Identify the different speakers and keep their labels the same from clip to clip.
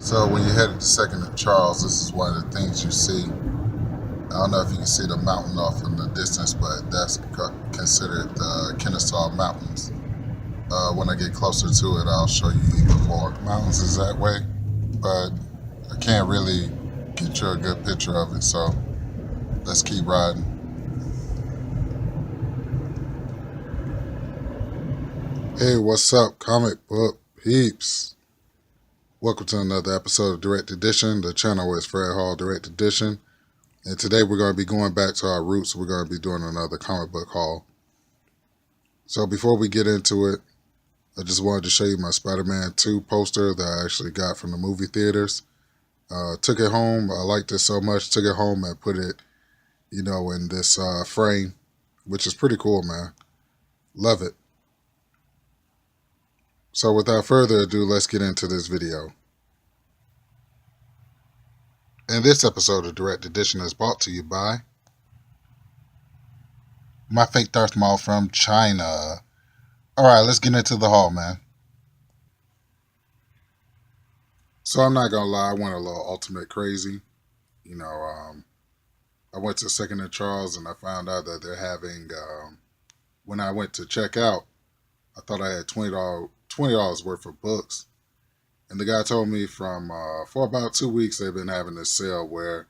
Speaker 1: So when you headed to Second and Charles, this is one of the things you see. I don't know if you can see the mountain off in the distance, but that's considered the Kennesaw Mountains. When I get closer to it, I'll show you even more mountains is that way, but I can't really get you a good picture of it, so let's keep riding. Hey, what's up, comic book peeps? Welcome to another episode of Direct Edition. The channel is Fred Hall Direct Edition. And today we're going to be going back to our roots. We're going to be doing another comic book haul. So before we get into it, I just wanted to show you my Spider-Man 2 poster that I actually got from the movie theaters. Took it home. I liked it so much. Took it home and put it, in this frame, which is pretty cool, man. Love it. So without further ado, let's get into this video. And this episode of Direct Edition is brought to you by my fake Darth Maul from China. Alright, let's get into the haul, man. So I'm not going to lie, I went a little ultimate crazy. I went to Second and Charles and I found out that they're having, when I went to check out, I thought I had $20 worth of books. And the guy told me for about 2 weeks, they've been having this sale where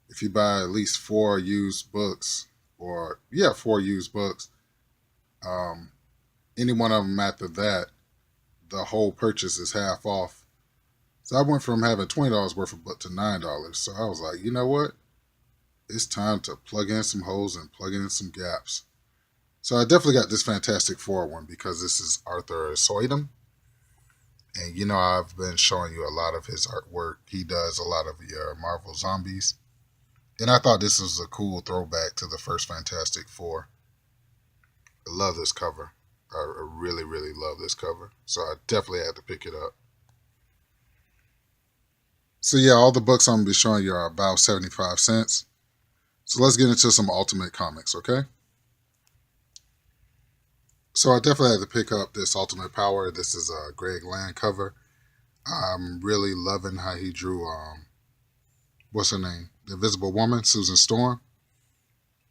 Speaker 1: if you buy at least four used books, any one of them after that, the whole purchase is half off. So I went from having $20 worth of book to $9. So I was like, you know what? It's time to plug in some holes and plug in some gaps. So I definitely got this Fantastic Four one because this is Arthur Soydum. And I've been showing you a lot of his artwork. He does a lot of your Marvel Zombies. And I thought this was a cool throwback to the first Fantastic Four. I love this cover. I really, really love this cover. So I definitely had to pick it up. So yeah, all the books I'm going to be showing you are about 75 cents. So let's get into some Ultimate Comics, okay? So I definitely had to pick up this Ultimate Power. This is a Greg Land cover. I'm really loving how he drew, what's her name? The Invisible Woman, Susan Storm.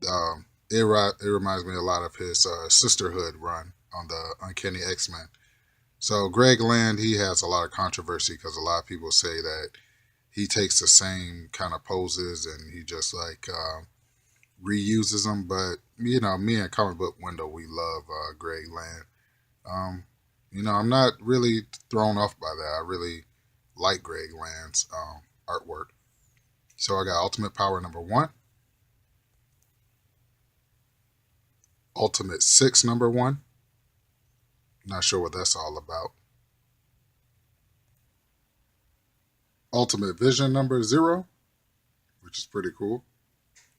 Speaker 1: It reminds me a lot of his Sisterhood run on the Uncanny X-Men. So Greg Land, he has a lot of controversy because a lot of people say that he takes the same kind of poses and he just reuses them. But, me and Comic Book Window, we love Greg Land. I'm not really thrown off by that. I really like Greg Land's artwork. So I got Ultimate Power number 1. Ultimate 6 number 1. Not sure what that's all about. Ultimate Vision number 0, which is pretty cool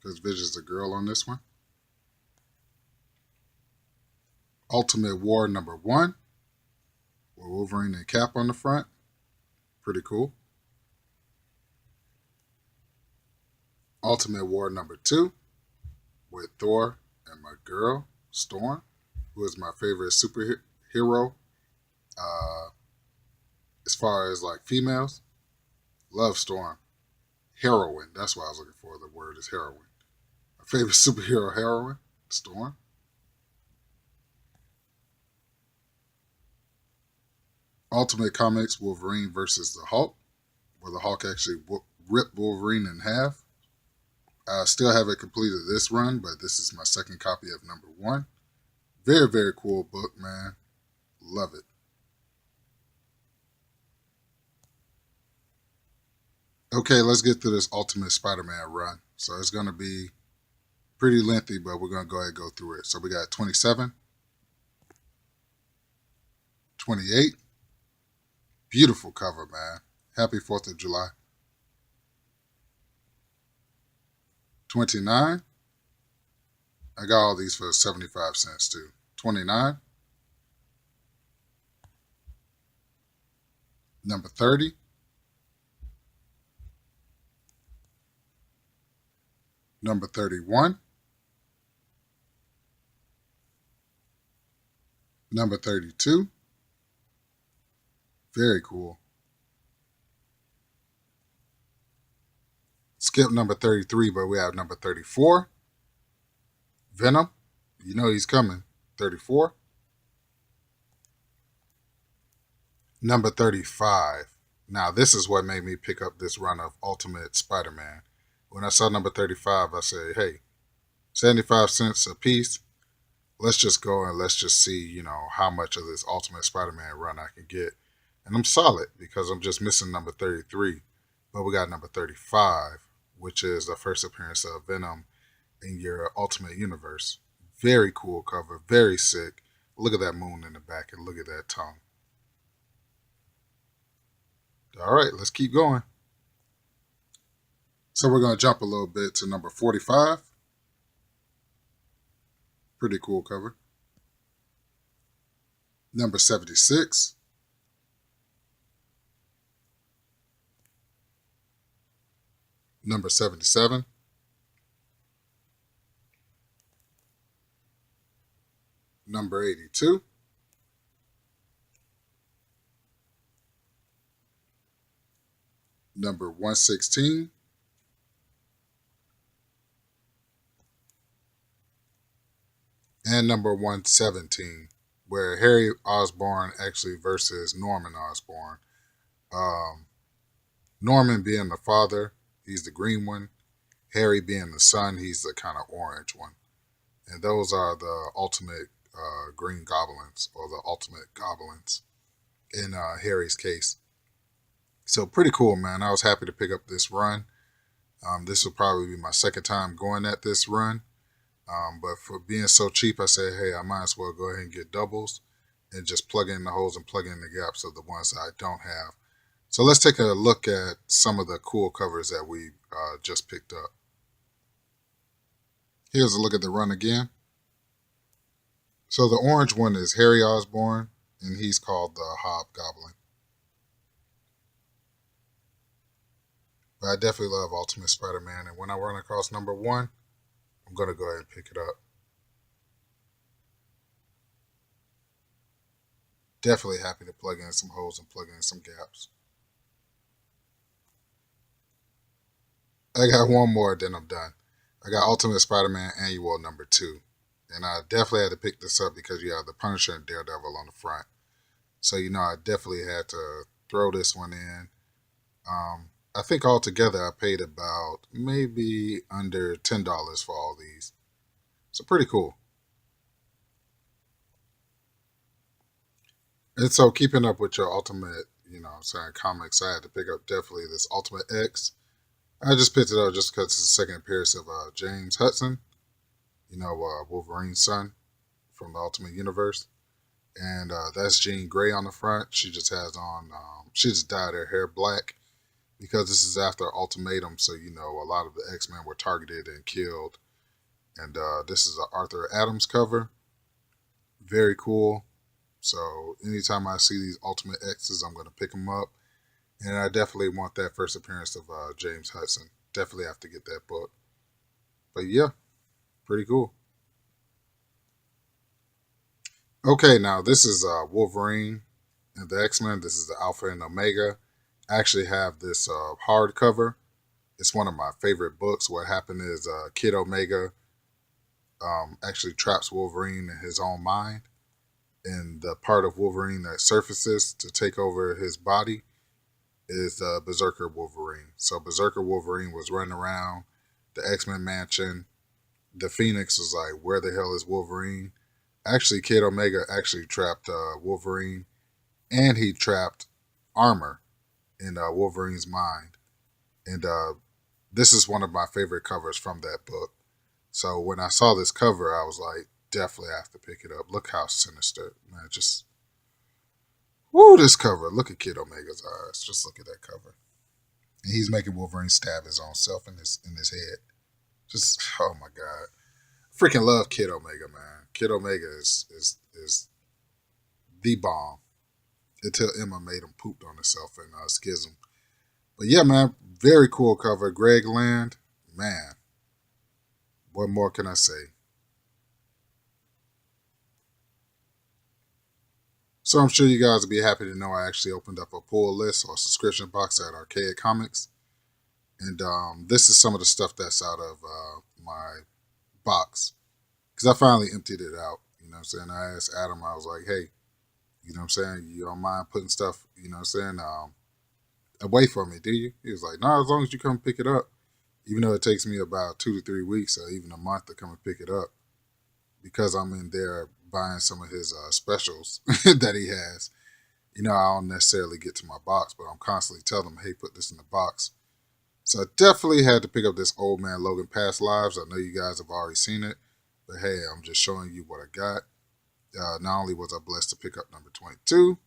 Speaker 1: because Vision's a girl on this one. Ultimate War number 1, with Wolverine and Cap on the front. Pretty cool. Ultimate War number 2, with Thor and my girl, Storm, who is my favorite superhero. As far as females, love Storm. Heroine, that's what I was looking for. The word is heroine. My favorite superhero heroine, Storm. Ultimate Comics Wolverine versus the Hulk, where the Hulk actually ripped Wolverine in half. I still haven't completed this run, but this is my second copy of number 1. Very, very cool book, man. Love it. Okay, let's get through this Ultimate Spider-Man run. So it's going to be pretty lengthy, but we're going to go ahead and go through it. So we got 27, 28. Beautiful cover, man. Happy 4th of July. 29. I got all these for 75 cents too. 29. Number 30. Number 31. Number 32. Very cool. skip number 33, but we have number 34, Venom. You know he's coming. 34. Number 35. Now, this is what made me pick up this run of Ultimate Spider-Man. When I saw number 35, I said, hey, 75 cents a piece. Let's just go and let's just see, how much of this Ultimate Spider-Man run I can get. And I'm solid because I'm just missing number 33. But we got number 35, which is the first appearance of Venom in your Ultimate Universe. Very cool cover, very sick. Look at that moon in the back and look at that tongue. All right, let's keep going. So we're going to jump a little bit to number 45. Pretty cool cover. Number 76. Number 77. Number 82. Number 116. And number 117, where Harry Osborn actually versus Norman Osborn. Norman being the father, he's the green one. Harry being the son, he's the kind of orange one. And those are the ultimate green goblins, or the ultimate goblins in Harry's case. So pretty cool, man. I was happy to pick up this run. This will probably be my second time going at this run. But for being so cheap, I said, hey, I might as well go ahead and get doubles and just plug in the holes and plug in the gaps of the ones that I don't have. So let's take a look at some of the cool covers that we just picked up. Here's a look at the run again. So the orange one is Harry Osborn, and he's called the Hobgoblin. But I definitely love Ultimate Spider-Man, and when I run across number 1, I'm going to go ahead and pick it up. Definitely happy to plug in some holes and plug in some gaps. I got one more, then I'm done. I got Ultimate Spider-Man Annual number 2. And I definitely had to pick this up because you have the Punisher and Daredevil on the front. So, I definitely had to throw this one in. I think altogether I paid about maybe under $10 for all these. So pretty cool. And so keeping up with your Ultimate, comics, I had to pick up definitely this Ultimate X. I just picked it up just because it's the second appearance of James Hudson, Wolverine's son from the Ultimate Universe. And that's Jean Grey on the front. She just has on, she just dyed her hair black because this is after Ultimatum. So, a lot of the X-Men were targeted and killed. And this is an Arthur Adams cover. Very cool. So anytime I see these Ultimate X's, I'm going to pick them up. And I definitely want that first appearance of James Hudson. Definitely have to get that book. But yeah, pretty cool. Okay, now this is Wolverine and the X-Men. This is the Alpha and Omega. I actually have this hardcover. It's one of my favorite books. What happened is Kid Omega actually traps Wolverine in his own mind. And the part of Wolverine that surfaces to take over his body is Berserker Wolverine. So Berserker Wolverine was running around the X-Men mansion. The Phoenix was like, where the hell is Wolverine? Actually, Kid Omega actually trapped Wolverine, and he trapped Armor in Wolverine's mind. And this is one of my favorite covers from that book. So when I saw this cover, I was like, definitely have to pick it up. Look how sinister, man. Just, woo, this cover. Look at Kid Omega's eyes. Just look at that cover. And he's making Wolverine stab his own self in his head. Just, oh my God. Freaking love Kid Omega, man. Kid Omega is the bomb. Until Emma made him pooped on herself in Schism. But yeah, man, very cool cover. Greg Land, man. What more can I say? So I'm sure you guys will be happy to know I actually opened up a pull list or subscription box at Archaic Comics. And this is some of the stuff that's out of my box because I finally emptied it out. You know what I'm saying? I asked Adam, I was like, hey, you know what I'm saying? You don't mind putting stuff, you know what I'm saying, away from me, do you? He was like, no, as long as you come pick it up. Even though it takes me about 2 to 3 weeks or even a month to come and pick it up because I'm in there buying some of his specials that he has. You know, I don't necessarily get to my box, but I'm constantly telling him, hey, put this in the box. So I definitely had to pick up this Old Man Logan Past Lives. I know you guys have already seen it, but hey, I'm just showing you what I got. Not only was I blessed to pick up number 22,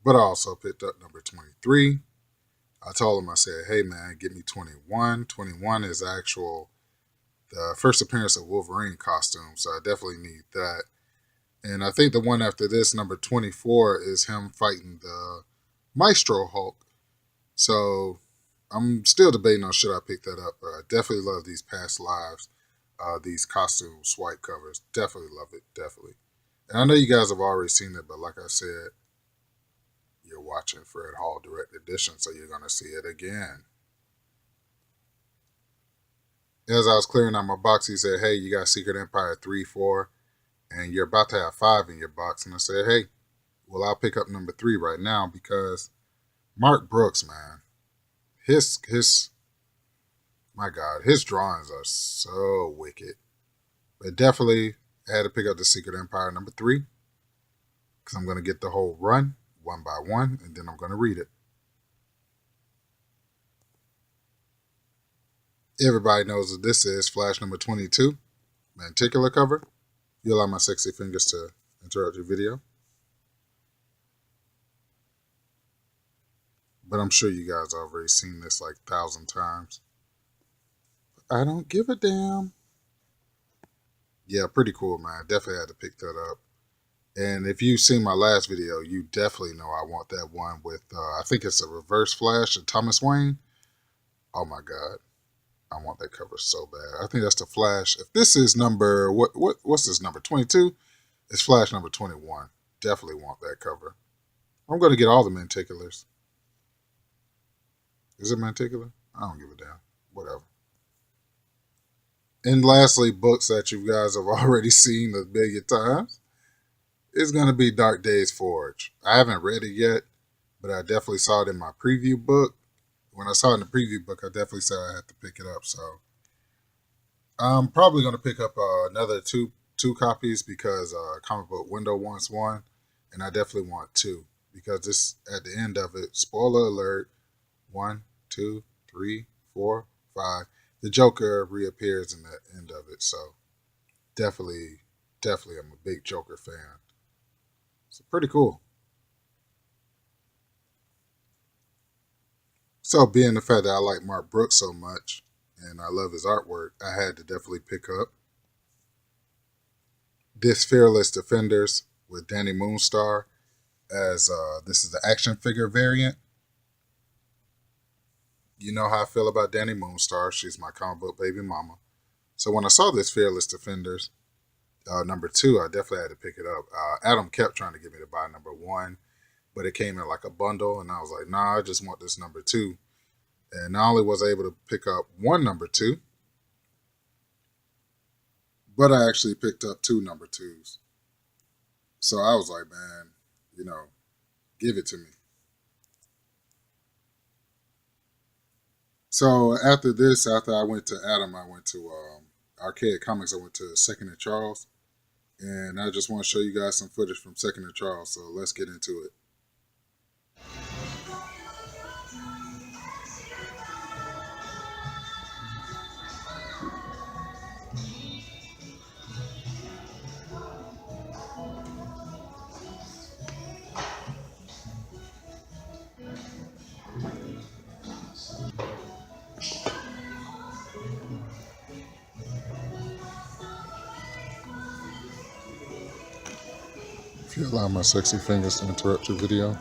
Speaker 1: but I also picked up number 23. I told him, I said, hey man, give me 21. 21 is the first appearance of Wolverine costume, so I definitely need that. And I think the one after this, number 24, is him fighting the Maestro Hulk. So I'm still debating on should I pick that up, but I definitely love these past lives, these costume swipe covers. Definitely love it, definitely. And I know you guys have already seen it, but like I said, you're watching Fred Hall Direct Edition, so you're going to see it again. As I was clearing out my box, he said, hey, you got Secret Empire 3, 4, and you're about to have 5 in your box. And I said, hey, well, I'll pick up number 3 right now because Mark Brooks, man, his my God, his drawings are so wicked. But definitely had to pick up the Secret Empire number 3 because I'm going to get the whole run one by one, and then I'm going to read it. Everybody knows that this is Flash number 22, Manticular cover. You allow my sexy fingers to interrupt your video. But I'm sure you guys have already seen this like 1,000 times. I don't give a damn. Yeah, pretty cool, man. Definitely had to pick that up. And if you've seen my last video, you definitely know I want that one with, I think it's a Reverse Flash of Thomas Wayne. Oh my God. I want that cover so bad. I think that's the Flash. If this is number, what's this number, 22? It's Flash number 21. Definitely want that cover. I'm going to get all the Manticulars. Is it Manticular? I don't give a damn. Whatever. And lastly, books that you guys have already seen a billion times. It's going to be Dark Days Forge. I haven't read it yet, but I definitely saw it in my preview book. When I saw it in the preview book, I definitely said I had to pick it up. So I'm probably going to pick up another two copies because Comic Book Window wants one, and I definitely want 2 because this at the end of it. Spoiler alert: 1, 2, 3, 4, 5. The Joker reappears in the end of it. So definitely, I'm a big Joker fan. So pretty cool. So being the fact that I like Mark Brooks so much and I love his artwork, I had to definitely pick up this Fearless Defenders with Danny Moonstar as this is the action figure variant. You know how I feel about Danny Moonstar. She's my comic book baby mama. So when I saw this Fearless Defenders number 2, I definitely had to pick it up. Adam kept trying to get me to buy number 1, but it came in like a bundle, and I was like, nah, I just want this number 2. And not only was I able to pick up one number 2, but I actually picked up 2 number 2s. So I was like, man, give it to me. So after this, after I went to Adam, I went to Arcade Comics. I went to Second and Charles. And I just want to show you guys some footage from Second and Charles. So let's get into it. If you allow my sexy fingers to interrupt your video.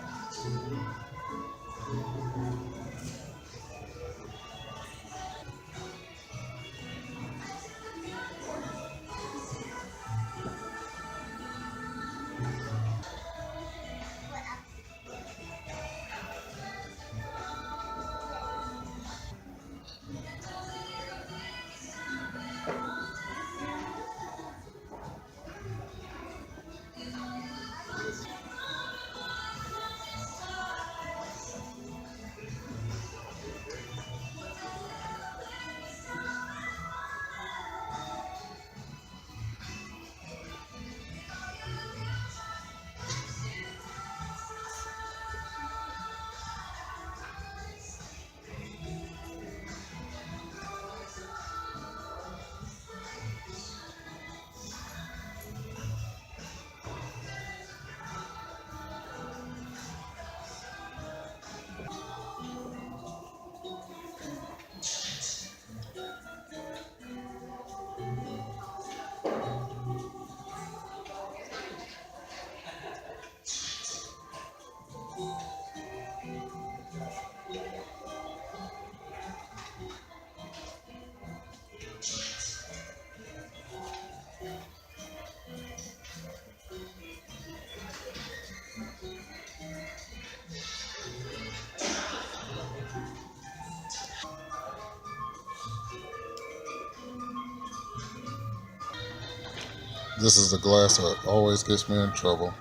Speaker 1: This is the glass that always gets me in trouble.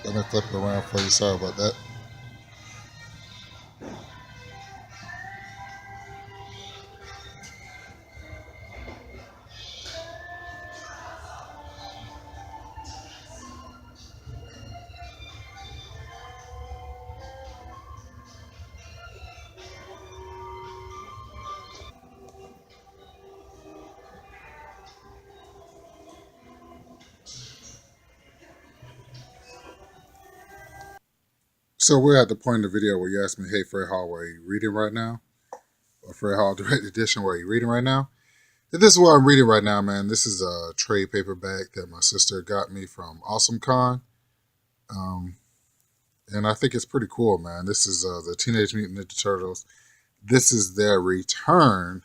Speaker 1: Let me flip it around for you. Sorry about that. So we're at the point in the video where you asked me, hey, Fred Hall, where are you reading right now? Or Fred Hall Direct Edition, where are you reading right now? And this is what I'm reading right now, man. This is a trade paperback that my sister got me from Awesome Con. Um, and I think it's pretty cool, man. This is the Teenage Mutant Ninja Turtles. This is their return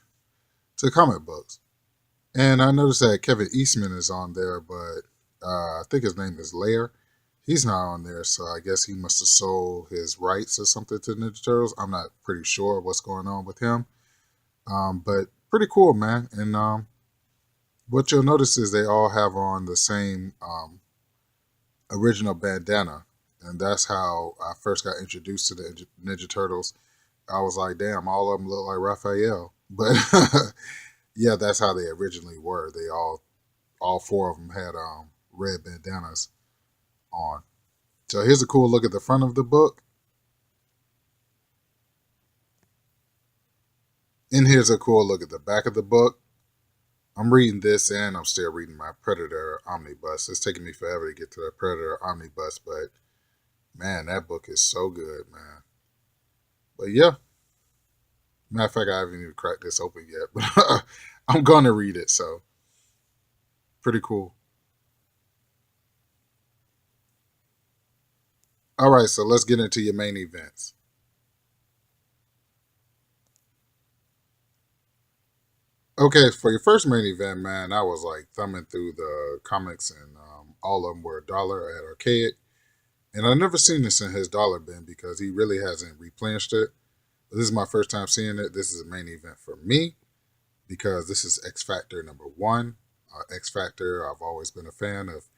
Speaker 1: to comic books. And I noticed that Kevin Eastman is on there, but I think his name is Lair. He's not on there, so I guess he must have sold his rights or something to Ninja Turtles. I'm not pretty sure what's going on with him. But pretty cool, man. And what you'll notice is they all have on the same original bandana. And that's how I first got introduced to the Ninja Turtles. I was like, damn, all of them look like Raphael. But yeah, that's how they originally were. They all four of them had red bandanas on. So here's a cool look at the front of the book. And here's a cool look at the back of the book. I'm reading this and I'm still reading my Predator Omnibus. It's taking me forever to get to the Predator Omnibus, but man, that book is so good, man. But yeah, matter of fact, I haven't even cracked this open yet, but I'm gonna read it, so pretty cool. All right, so let's get into your main events. Okay, for your first main event, man, I was like thumbing through the comics, and all of them were $1 at Archaic. And I've never seen this in his dollar bin because he really hasn't replenished it. But this is my first time seeing it. This is a main event for me because this is X Factor #1. X Factor, I've always been a fan of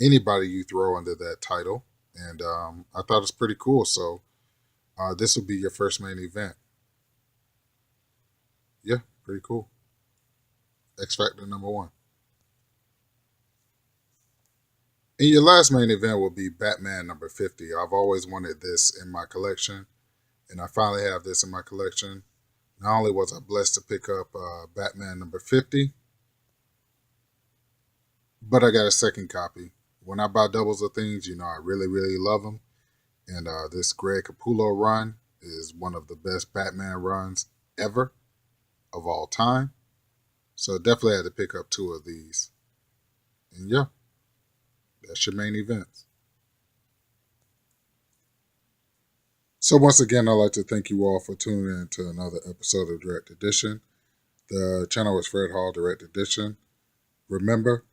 Speaker 1: anybody you throw under that title. And I thought it's pretty cool. So this will be your first main event. Yeah, pretty cool. X Factor #1. And your last main event will be Batman #50. I've always wanted this in my collection, and I finally have this in my collection. Not only was I blessed to pick up Batman #50, but I got a second copy. When I buy doubles of things, you know I really, really love them. And this Greg Capullo run is one of the best Batman runs ever of all time. So definitely had to pick up two of these. And yeah, that's your main events. So once again, I'd like to thank you all for tuning in to another episode of Direct Edition. The channel is Fred Hall Direct Edition. Remember,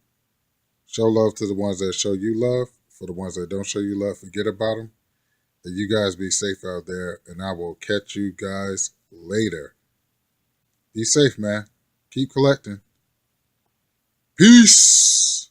Speaker 1: show love to the ones that show you love. For the ones that don't show you love, forget about them. And you guys be safe out there, and I will catch you guys later. Be safe, man. Keep collecting. Peace.